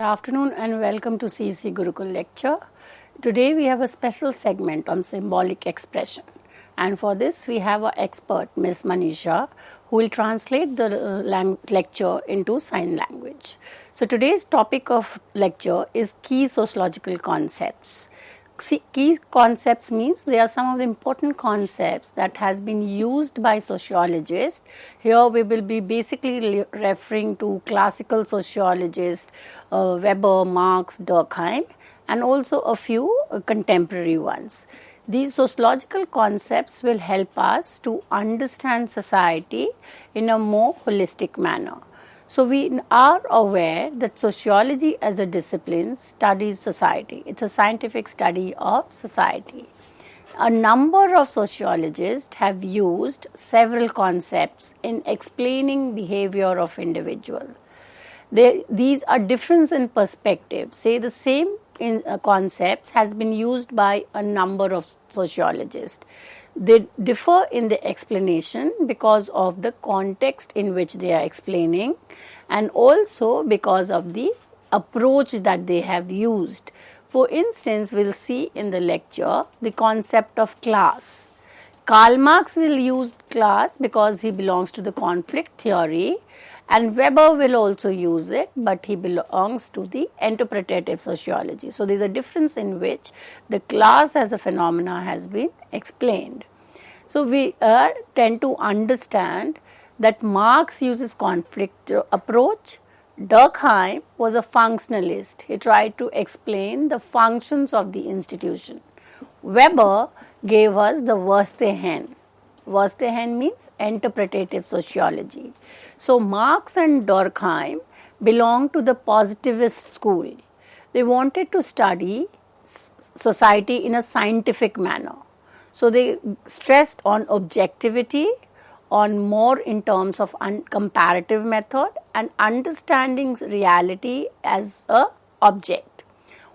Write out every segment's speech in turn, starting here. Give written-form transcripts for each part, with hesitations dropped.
afternoon and welcome to CEC Gurukul lecture. Today we have a special segment on symbolic expression, and for this we have our expert Ms. Manisha who will translate the lecture into sign language. So today's topic of lecture is Key Sociological Concepts. Key concepts means they are some of the important concepts that has been used by sociologists. Here we will be basically referring to classical sociologists Weber, Marx, Durkheim, and also a few contemporary ones. These sociological concepts will help us to understand society in a more holistic manner. So we are aware that sociology as a discipline studies society. It's a scientific study of society. A number of sociologists have used several concepts in explaining behavior of individual. These are difference in perspective. Say the same concepts has been used by a number of sociologists. They differ in the explanation because of the context in which they are explaining, and also because of the approach that they have used. For instance, we'll see in the lecture the concept of class. Karl Marx will use class because he belongs to the conflict theory, and Weber will also use it, but he belongs to the interpretative sociology. So there is a difference in which the class as a phenomena has been explained. So we tend to understand that Marx uses conflict approach. Durkheim was a functionalist. He tried to explain the functions of the institution. Weber gave us the Verstehen. Verstehen means interpretative sociology. So Marx and Durkheim belong to the positivist school. They wanted to study society in a scientific manner. So they stressed on objectivity, on more in terms of comparative method and understanding reality as a object.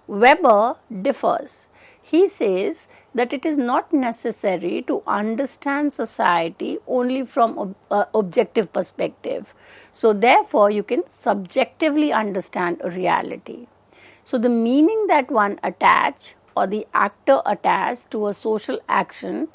Weber differs. He says that it is not necessary to understand society only from objective perspective. So therefore you can subjectively understand a reality. So the meaning that one attach or the actor attached to a social action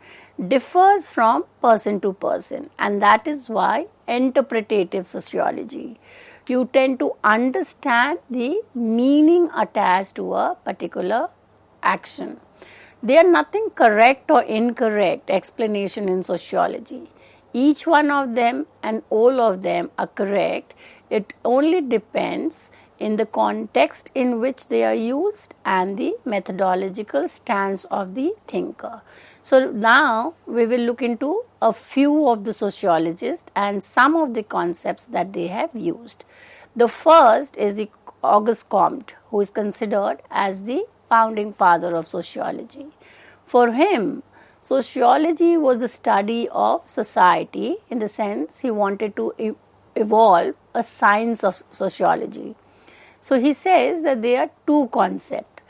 differs from person to person, and that is why interpretative sociology. You tend to understand the meaning attached to a particular action. There are nothing correct or incorrect explanation in sociology. Each one of them and all of them are correct. It only depends in the context in which they are used and the methodological stance of the thinker. So now we will look into a few of the sociologists and some of the concepts that they have used. The first is the Auguste Comte, who is considered as the founding father of sociology. For him, sociology was the study of society. In the sense, he wanted to evolve a science of sociology. So he says that there are two concepts,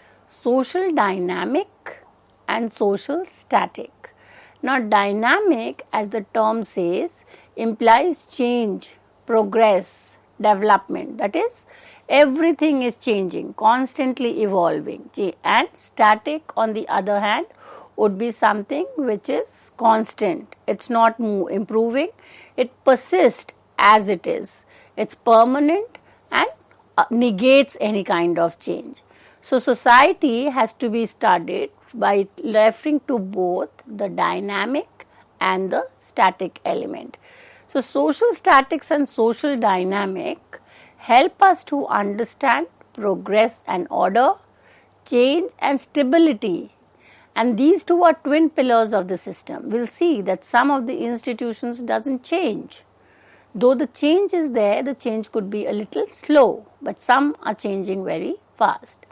social dynamic and social static. Now dynamic, as the term says, implies change, progress, development. That is, everything is changing, constantly evolving. And static, on the other hand, would be something which is constant. It's not improving, it persists as it is. It's permanent and negates any kind of change. So society has to be studied by referring to both the dynamic and the static element. So social statics and social dynamic help us to understand progress and order, change and stability. And these two are twin pillars of the system. We'll see that some of the institutions doesn't change. Though the change is there, the change could be a little slow, but some are changing very fast.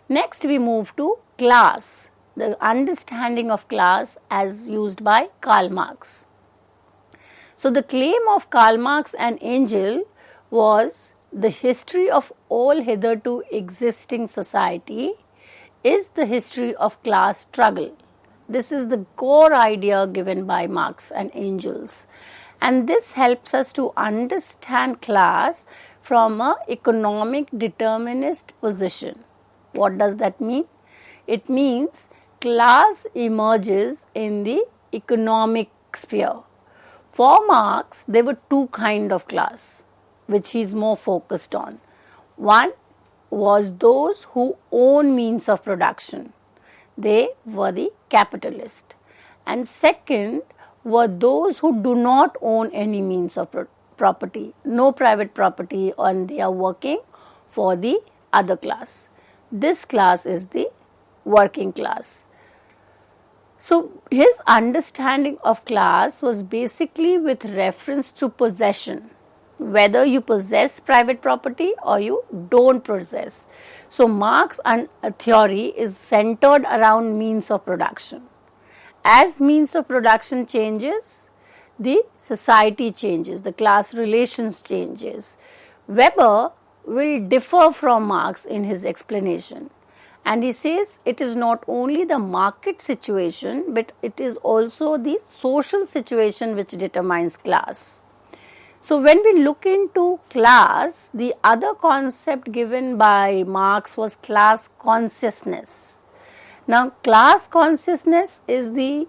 Next we move to class, the understanding of class as used by Karl Marx. So the claim of Karl Marx and Engel was the history of all hitherto existing society is the history of class struggle. This is the core idea given by Marx and Engels. And this helps us to understand class from a economic determinist position. What does that mean? It means class emerges in the economic sphere. For Marx, there were two kinds of class which he is more focused on. One was those who own means of production. They were the capitalists. And second were those who do not own any means of property, no private property, and they are working for the other class. This class is the working class. So his understanding of class was basically with reference to possession, whether you possess private property or you don't possess. So Marx theory is centered around means of production. As means of production changes, the society changes, the class relations changes. Weber will differ from Marx in his explanation. And he says it is not only the market situation, but it is also the social situation which determines class. So when we look into class, the other concept given by Marx was class consciousness. Now, class consciousness is the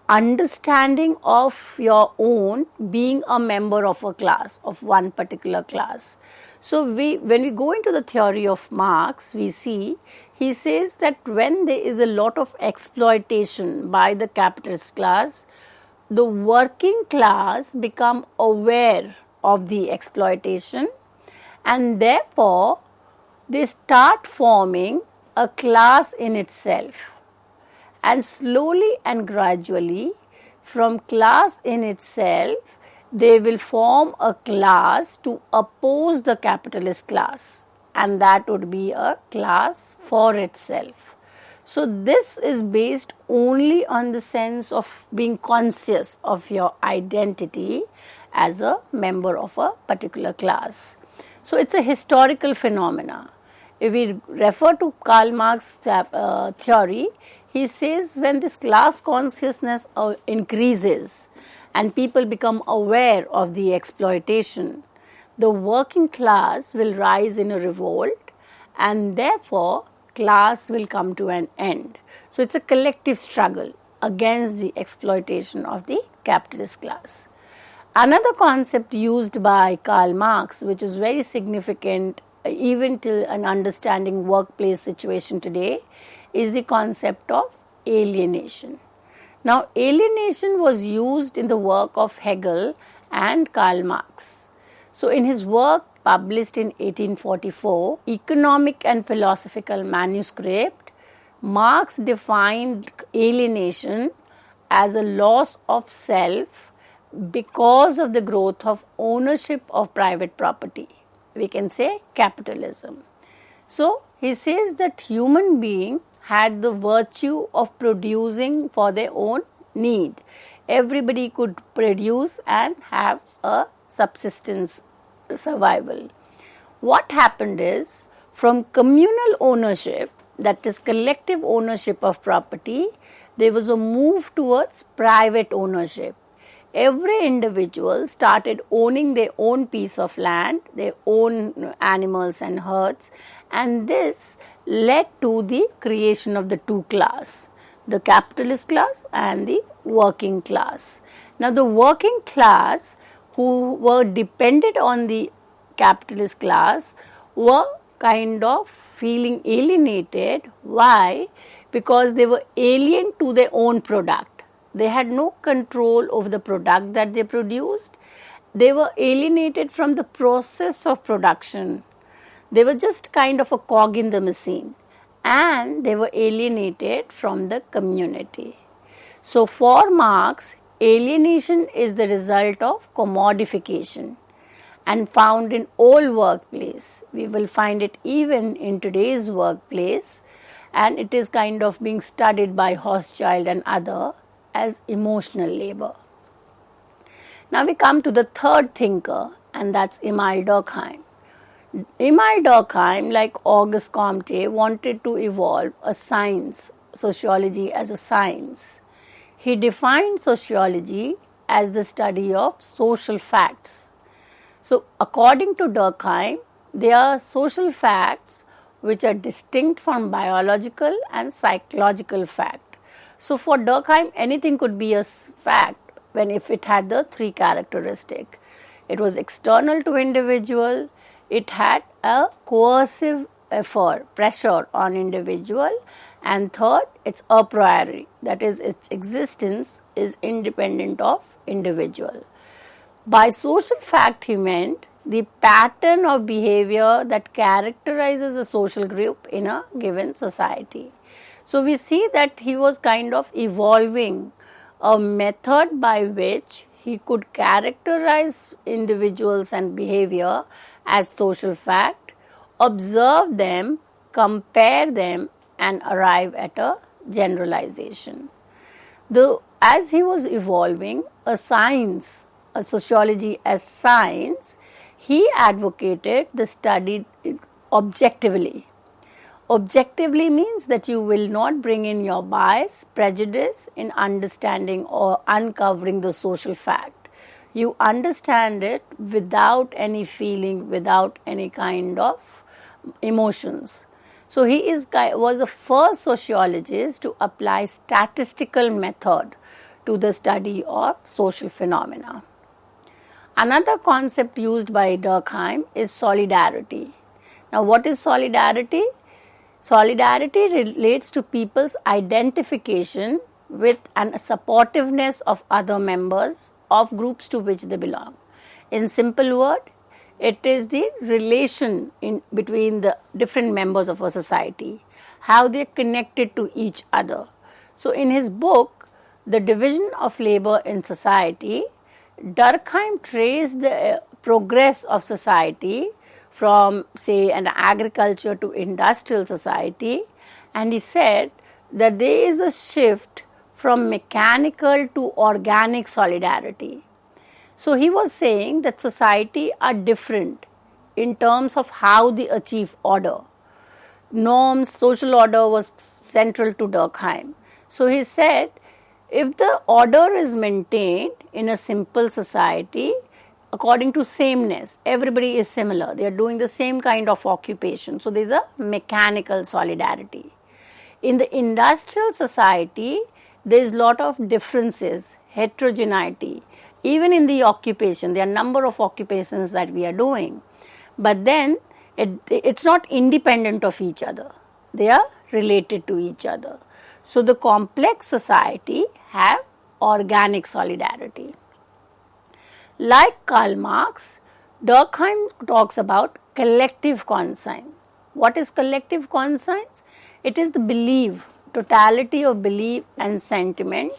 understanding of your own being a member of a class, of one particular class. So when we go into the theory of Marx, we see he says that when there is a lot of exploitation by the capitalist class, the working class become aware of the exploitation, and therefore they start forming a class in itself, and slowly and gradually from class in itself they will form a class to oppose the capitalist class, and that would be a class for itself. So this is based only on the sense of being conscious of your identity as a member of a particular class. So it's a historical phenomena. If we refer to Karl Marx's theory, he says when this class consciousness increases and people become aware of the exploitation, the working class will rise in a revolt, and therefore class will come to an end. So it's a collective struggle against the exploitation of the capitalist class. Another concept used by Karl Marx, which is very significant even till an understanding workplace situation today, is the concept of alienation. Now, alienation was used in the work of Hegel and Karl Marx. So, in his work published in 1844, Economic and Philosophical Manuscript, Marx defined alienation as a loss of self because of the growth of ownership of private property. We can say capitalism. So, he says that human being had the virtue of producing for their own need. Everybody could produce and have a subsistence survival. What happened is, from communal ownership, that is collective ownership of property, there was a move towards private ownership. Every individual started owning their own piece of land, their own animals and herds, and this led to the creation of the two classes, the capitalist class and the working class. Now, the working class who were dependent on the capitalist class were kind of feeling alienated. Why? Because they were alien to their own product. They had no control over the product that they produced. They were alienated from the process of production. They were just kind of a cog in the machine, and they were alienated from the community. So, for Marx, alienation is the result of commodification and found in all workplace. We will find it even in today's workplace, and it is kind of being studied by Hochschild and other as emotional labor. Now we come to the third thinker, and that's Emile Durkheim. Emile Durkheim, like Auguste Comte, wanted to evolve a science, sociology as a science. He defined sociology as the study of social facts. So according to Durkheim, they are social facts which are distinct from biological and psychological fact. So, for Durkheim, anything could be a fact when if it had the three characteristic. It was external to individual, it had a coercive effort, pressure on individual, and third, it's a priori, that is, its existence is independent of individual. By social fact, he meant the pattern of behavior that characterizes a social group in a given society. So, we see that he was kind of evolving a method by which he could characterize individuals and behavior as social fact, observe them, compare them, and arrive at a generalization. As he was evolving a sociology as science, he advocated the study objectively. Objectively means that you will not bring in your bias, prejudice in understanding or uncovering the social fact. You understand it without any feeling, without any kind of emotions. So, he was the first sociologist to apply statistical method to the study of social phenomena. Another concept used by Durkheim is solidarity. Now, what is solidarity? Solidarity relates to people's identification with and supportiveness of other members of groups to which they belong. In simple word, it is the relation between the different members of a society, how they are connected to each other. So, in his book, The Division of Labor in Society, Durkheim traced the progress of society from, say, an agriculture to industrial society, and he said that there is a shift from mechanical to organic solidarity. So, he was saying that society are different in terms of how they achieve order. Norms, social order was central to Durkheim. So, he said if the order is maintained in a simple society, according to sameness, everybody is similar, they are doing the same kind of occupation. So, there is a mechanical solidarity. In the industrial society, there is lot of differences, heterogeneity. Even in the occupation, there are number of occupations that we are doing, but then it's not independent of each other, they are related to each other. So, the complex society have organic solidarity. Like Karl Marx, Durkheim talks about collective conscience. What is collective conscience? It is the belief, totality of belief and sentiment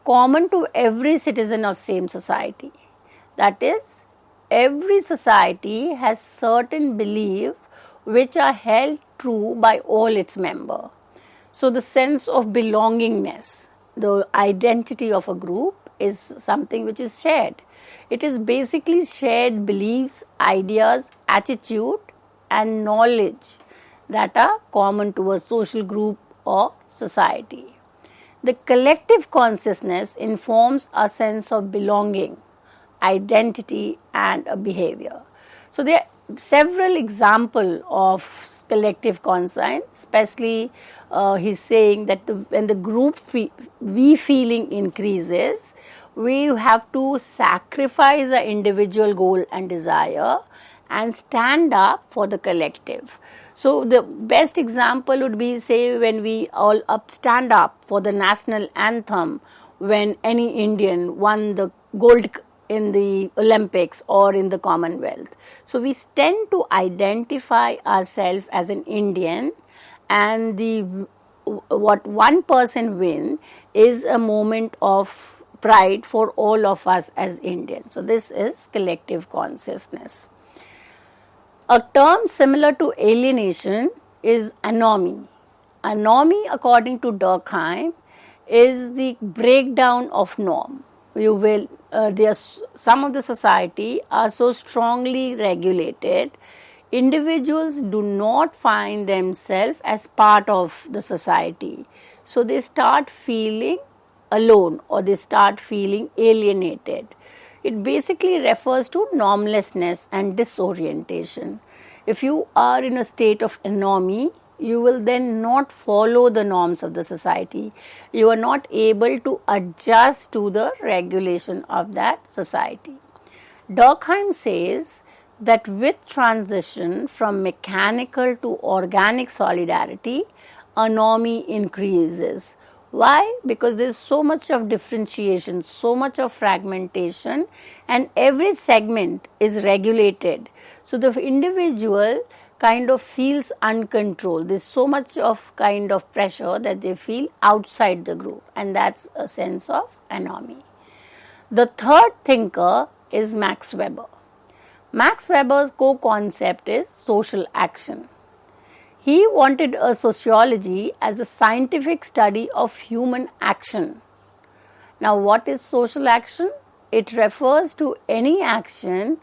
common to every citizen of same society. That is, every society has certain beliefs which are held true by all its members. So, the sense of belongingness, the identity of a group is something which is shared. It is basically shared beliefs, ideas, attitude and knowledge that are common to a social group or society. The collective consciousness informs a sense of belonging, identity and a behavior. So, there are several examples of collective conscience, especially he is saying that when the group we feeling increases, we have to sacrifice the individual goal and desire and stand up for the collective. So, the best example would be, say, when we all stand up for the national anthem when any Indian won the gold in the Olympics or in the Commonwealth. So, we tend to identify ourselves as an Indian, and what one person win is a moment of pride for all of us as Indians. So, this is collective consciousness. A term similar to alienation is anomie. Anomie, according to Durkheim, is the breakdown of norm. Some of the society are so strongly regulated, individuals do not find themselves as part of the society. So, they start feeling alone or they start feeling alienated. It basically refers to normlessness and disorientation. If you are in a state of anomie, you will then not follow the norms of the society. You are not able to adjust to the regulation of that society. Durkheim says that with transition from mechanical to organic solidarity, anomie increases. Why? Because there is so much of differentiation, so much of fragmentation, and every segment is regulated. So the individual kind of feels uncontrolled. There is so much of kind of pressure that they feel outside the group, and that's a sense of anomie. The third thinker is Max Weber. Max Weber's co-concept is social action. He wanted a sociology as a scientific study of human action. Now, what is social action? It refers to any action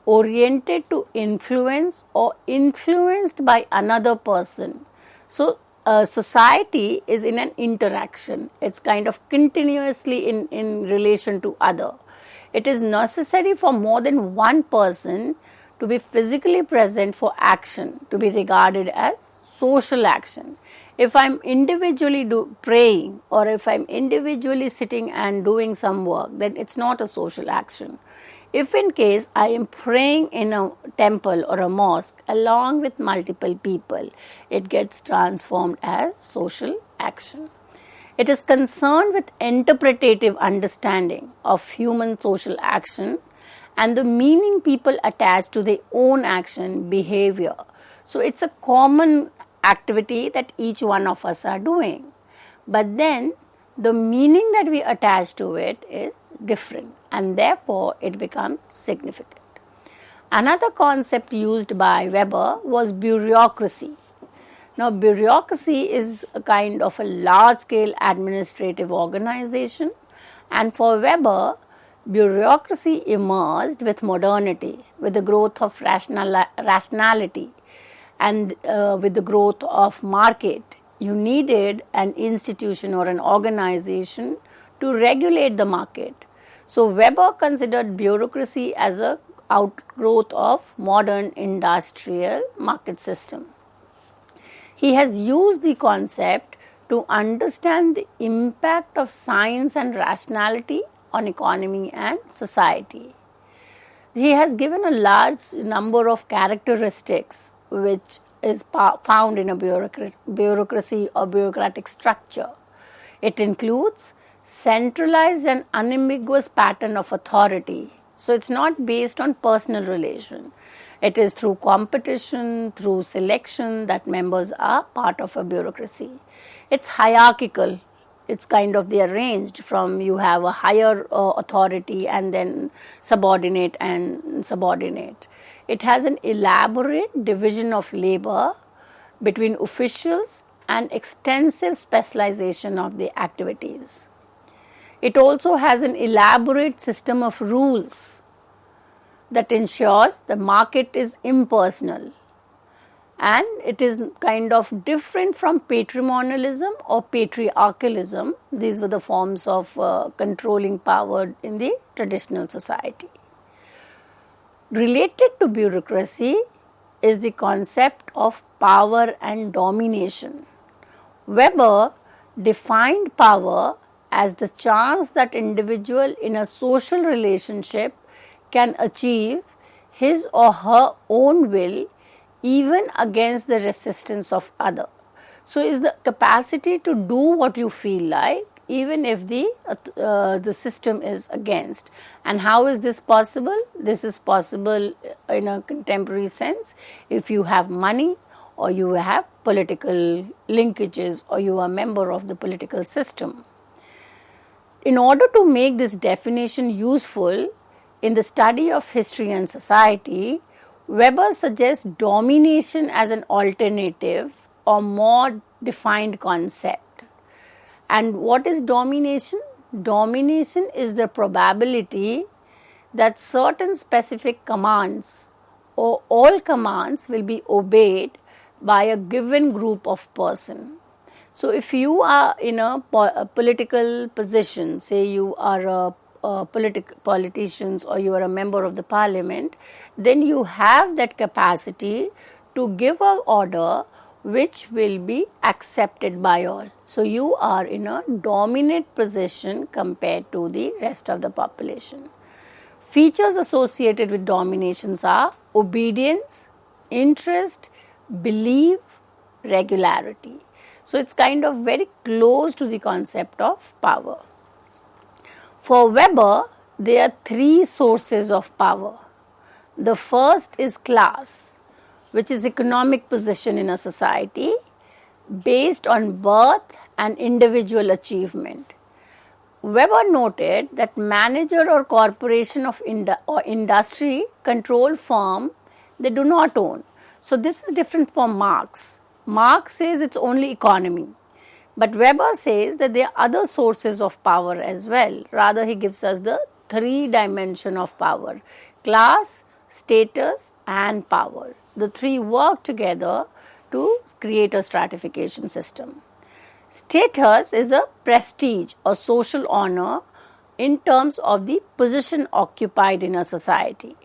oriented to influence or influenced by another person. So, a society is in an interaction. It's kind of continuously in relation to other. It is necessary for more than one person to be physically present for action to be regarded as social action. If I'm individually praying, or if I'm individually sitting and doing some work, then it's not a social action. If in case I am praying in a temple or a mosque along with multiple people, it gets transformed as social action. It is concerned with interpretative understanding of human social action and the meaning people attach to their own action behavior. So it's a common activity that each one of us are doing, but then the meaning that we attach to it is different, and therefore it becomes significant. Another concept used by Weber was bureaucracy. Now, bureaucracy is a kind of a large-scale administrative organization, and for Weber, bureaucracy emerged with modernity, with the growth of rationality, and with the growth of market. You needed an institution or an organization to regulate the market. So Weber considered bureaucracy as an outgrowth of modern industrial market system. He has used the concept to understand the impact of science and rationality on economy and society. He has given a large number of characteristics which is found in a bureaucracy or bureaucratic structure. It includes centralized and unambiguous pattern of authority. So it's not based on personal relation. It is through competition, through selection that members are part of a bureaucracy. It's hierarchical. It's kind of arranged from you have a higher authority and then subordinate and subordinate. It has an elaborate division of labor between officials and extensive specialization of the activities. It also has an elaborate system of rules that ensures the market is impersonal, and it is kind of different from patrimonialism or patriarchalism. These were the forms of controlling power in the traditional society. Related to bureaucracy is the concept of power and domination. Weber defined power as the chance that individual in a social relationship can achieve his or her own will even against the resistance of other. So is the capacity to do what you feel like even if the system is against. And how is this possible? This is possible in a contemporary sense if you have money, or you have political linkages, or you are a member of the political system. In order to make this definition useful in the study of history and society, Weber suggests domination as an alternative or more defined concept. And what is domination? Domination is the probability that certain specific commands or all commands will be obeyed by a given group of person. So if you are in a political position, say you are politicians or you are a member of the parliament, then you have that capacity to give an order which will be accepted by all. So, you are in a dominant position compared to the rest of the population. Features associated with dominations are obedience, interest, belief, regularity. So, it's kind of very close to the concept of power. For Weber, there are three sources of power. The first is class, which is economic position in a society based on birth and individual achievement. Weber noted that manager or corporation of industry control firm, they do not own. So, this is different from Marx. Marx says it's only economy. But Weber says that there are other sources of power as well. Rather, he gives us the three dimension of power: class, status and power. The three work together to create a stratification system. Status is a prestige or social honor in terms of the position occupied in a society.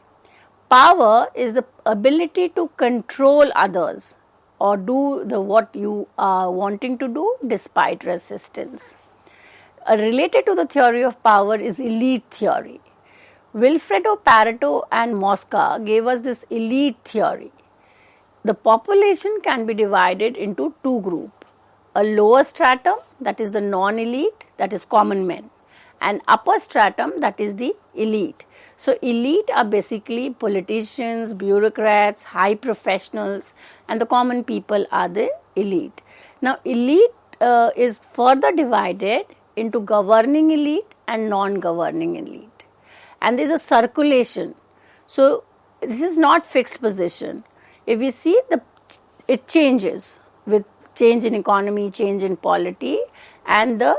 Power is the ability to control others or do what you are wanting to do despite resistance. Related to the theory of power is elite theory. Vilfredo Pareto and Mosca gave us this elite theory. The population can be divided into two groups: a lower stratum, that is the non-elite, that is common men, and upper stratum, that is the elite. So, elite are basically politicians, bureaucrats, high professionals, and the common people are the elite. Now, elite is further divided into governing elite and non-governing elite. And there is a circulation. So, this is not fixed position. If we see, it changes with change in economy, change in polity, and the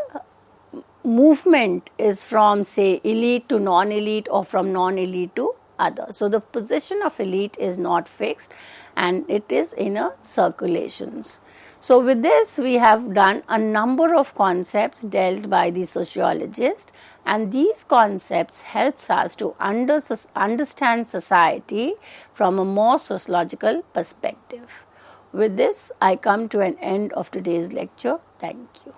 movement is from, say, elite to non-elite or from non-elite to other. So, the position of elite is not fixed and it is in a circulations. So, with this we have done a number of concepts dealt by the sociologist, and these concepts helps us to understand society from a more sociological perspective. With this, I come to an end of today's lecture. Thank you.